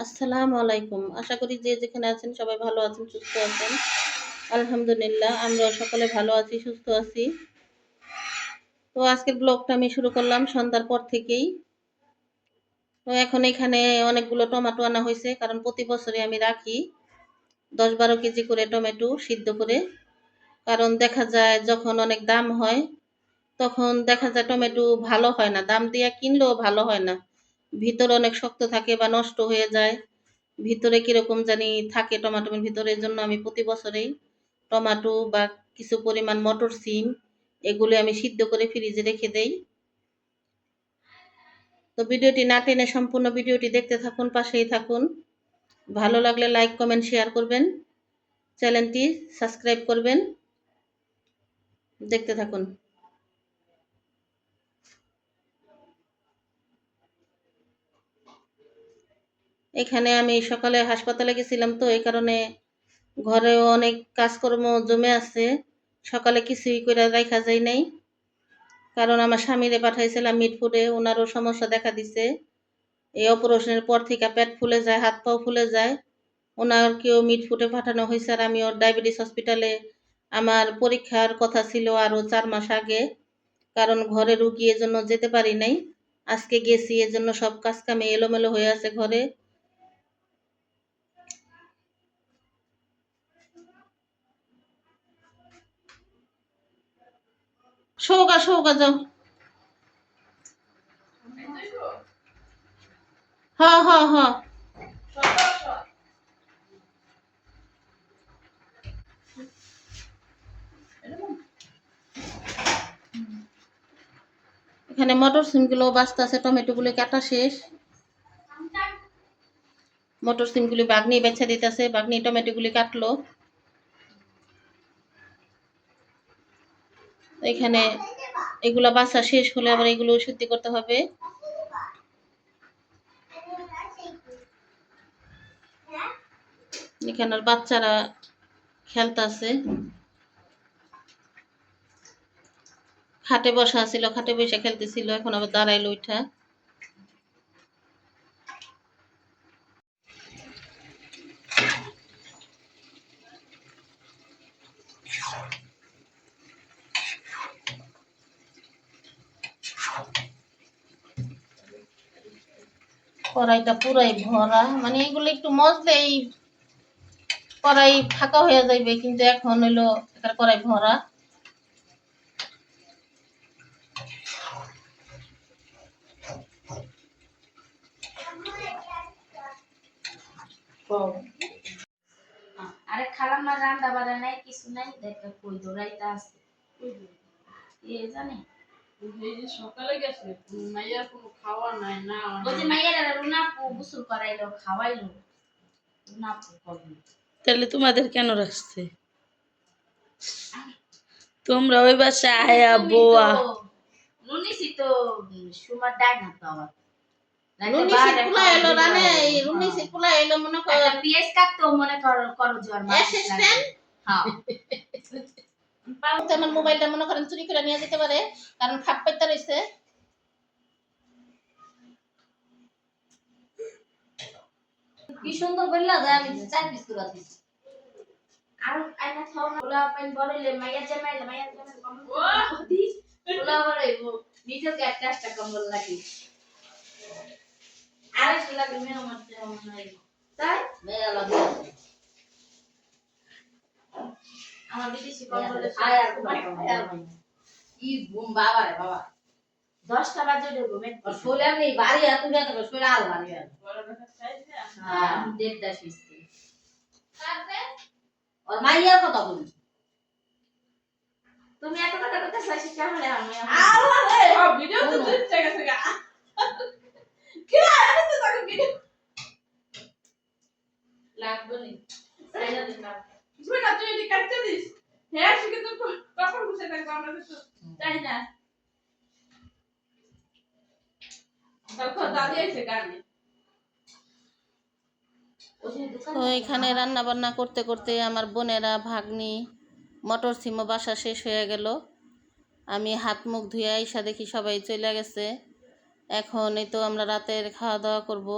আসসালামু আলাইকুম। আশা করি যে যেখানে আছেন সবাই ভালো আছেন, সুস্থ আছেন। আলহামদুলিল্লাহ আমরাও সকলে ভালো আছি, সুস্থ আছি। তো আজকের ব্লগটা আমি শুরু করলাম সন্ধ্যার পর থেকেই। তো এখন এখানে অনেকগুলো টমেটো আনা হয়েছে, কারণ প্রতি বছরে আমি রাখি 10-12 কেজি করে টমেটো সিদ্ধ করে। কারণ দেখা যায় যখন অনেক দাম হয় তখন দেখা যায় টমেটো ভালো হয় না, দাম দিয়ে কিনলেও ভালো হয় না। ভিতরে অনেক শক্ত থাকে বা নষ্ট হয়ে যায়, ভিতরে কিরকম জানি থাকে টমেটোর ভিতরে। এর জন্য আমি প্রতি বছরেই টমেটো বা কিছু পরিমাণ মটর সিম এগুলি আমি সিদ্ধ করে ফ্রিজে রেখে দেই। তো ভিডিওটি না টেনে সম্পূর্ণ ভিডিওটি দেখতে থাকুন, পাশেই থাকুন। ভালো লাগলে লাইক কমেন্ট শেয়ার করবেন, চ্যানেলটি সাবস্ক্রাইব করবেন। দেখতে থাকুন। এখানে আমি সকালে হাসপাতালে গেছিলাম, তো এই কারণে ঘরেও অনেক কাজকর্ম জমে আছে, সকালে কিছুই করে রাখা যায় নাই। কারণ আমার স্বামীরে পাঠাইছিলাম মিটফুডে, ওনারও সমস্যা দেখা দিছে। এই অপারেশনের পর থেকে পেট ফুলে যায়, হাত পাও ফুলে যায়। ওনারকেও মিটফুডে পাঠানো হয়েছে, আর আমি ওর ডায়াবেটিস হসপিটালে আমার পরীক্ষার কথা ছিল আরও 4 মাস আগে। কারণ ঘরে রুগী এজন্য যেতে পারি নাই, আজকে গেছি। এজন্য সব কাজ কামে এলোমেলো হয়ে আছে ঘরে। সৌগা সৌগা যাও। হ্যাঁ হ্যাঁ হ্যাঁ। এখানে মটর সিমগুলো বাস্তা আছে, টমেটোগুলো কাটা শেষ। মটর সিমগুলি বাগনি বেছে দিতেছে, বাগনি টমেটোগুলি কাটলো। এখানে এগুলা বাছা শেষ হলে আবার এগুলো শুদ্ধি করতে হবে। এখানে বাচ্চারা খেলতেছে, খাটে বসা ছিল, খাটে বসে খেলতেছিল, এখন আবার দাঁড়াইলো উঠা। কড়াইটা পুরাই ভরা, মানে এগুলো একটু মজলেই কড়াই ফাঁকা হয়ে যাইবে, কিন্তু এখন হইলো কড়াই ভরা। আরে খালাম না, রান্না বাড়া নাই, কিছু নাই, দেখে কই দৌড়াইতে আছে এ জানে। সকালে গেছে মাইয়ার কোনো খাওয়া নাই না, ওই যে মাইয়ার রুনা গোসল করাইলো, খাওয়াইলো। রুনা কবে তাহলে তোমাদের কেন রাখছে? তোমরা ওই বাসায় আয়া বোয়া নুনিসি তো সুমার ডাই না তো আবার রুনিসি পুলা এলো রানে, রুনিসি পুলা এলো মনে করো পিএস কাটতো মনে করো জ্বর অ্যাসিস্ট্যান্ট। হ্যাঁ আমার মোবাইলটা মনে করেন চুরি করে নিয়ে যেতে পারে, কারণ খাপ পাইতে রয়েছে। কি সুন্দর বললা যে আমি 4 পিস করে দিছি। আর আইনা খাও না, ওলা পাইন বড়লে মাইয়া জামাই কম্বল ও দি ওলা বড়াইবো নিজের গায়ে 10 টাকা কম্বল লাগি। আরে শুলা তুমি আমার নাই তাই মেয়া লাগে। আমার বিদেশি কম্বলে আয়া ই বুম বাবা রে বাবা 10টা বাজে দেবো মে সোলে আমি বাড়ি এত যেতে সোলে আর বাড়ি আর বড় কথা চাইছে। হ্যাঁ দেড় দাস মিস্ত্রি কাটবে আর মাইয়ার কথা বলি। তুমি এত কথা কথা চাইছি কেমন আমি আল্লাহ রে ভিডিও তো দিতে গেছে গা কি আমি তো তাকে ভিডিও লাগবে নি সাইনা দিন না তুই না তুই এটি কাটতে দিস। হ্যাঁ শিখে তো কখন বসে থাকবো আমরা তো চাই না। তো এখানে রান্না বান্না করতে করতে আমার বোনেরা ভাগ্নি মটর সিমও বাসা শেষ হয়ে গেল। আমি হাত মুখ ধুয়ে আইসা দেখি সবাই চলে গেছে। এখন এই তো আমরা রাতের খাওয়া দাওয়া করব।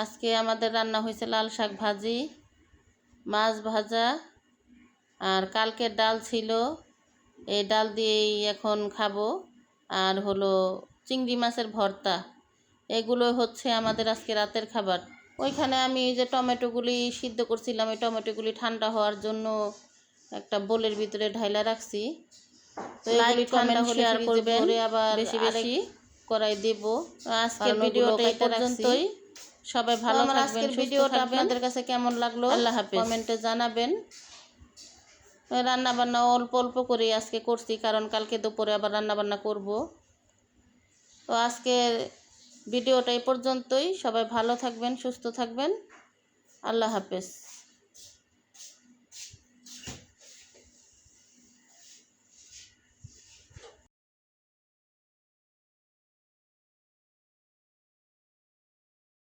আজকে আমাদের রান্না হয়েছে লাল শাক ভাজি, মাছ ভাজা, আর কালকের ডাল ছিল, এই ডাল দিয়েই এখন খাবো। আর হলো চিংড়ি মাছের ভর্তা। এগুলো হচ্ছে আমাদের আজকে রাতের খাবার। ওইখানে আমি এই যে টমেটোগুলি সিদ্ধ করছিলাম, এই টমেটোগুলি ঠান্ডা হওয়ার জন্য একটা বোলের ভিতরে ঢাইলা রাখছি। তো এগুলি ঠান্ডা হলে শেয়ার করবেন, আবার বেশি বেশি করাই দেব। আজকের ভিডিওটা এই পর্যন্তই। সবাই ভালো থাকবেন। আজকের ভিডিওটা আপনাদের কাছে কেমন লাগলো আল্লাহ হাফেজ কমেন্টে জানাবেন। রান্না বান্না অল্প অল্প করে আজকে করছি, কারণ কালকে দুপুরে আবার রান্না বান্না করব। তো আজকের ভিডিওটা এই পর্যন্তই। সবাই ভালো থাকবেন, সুস্থ থাকবেন। আল্লাহ হাফেজ।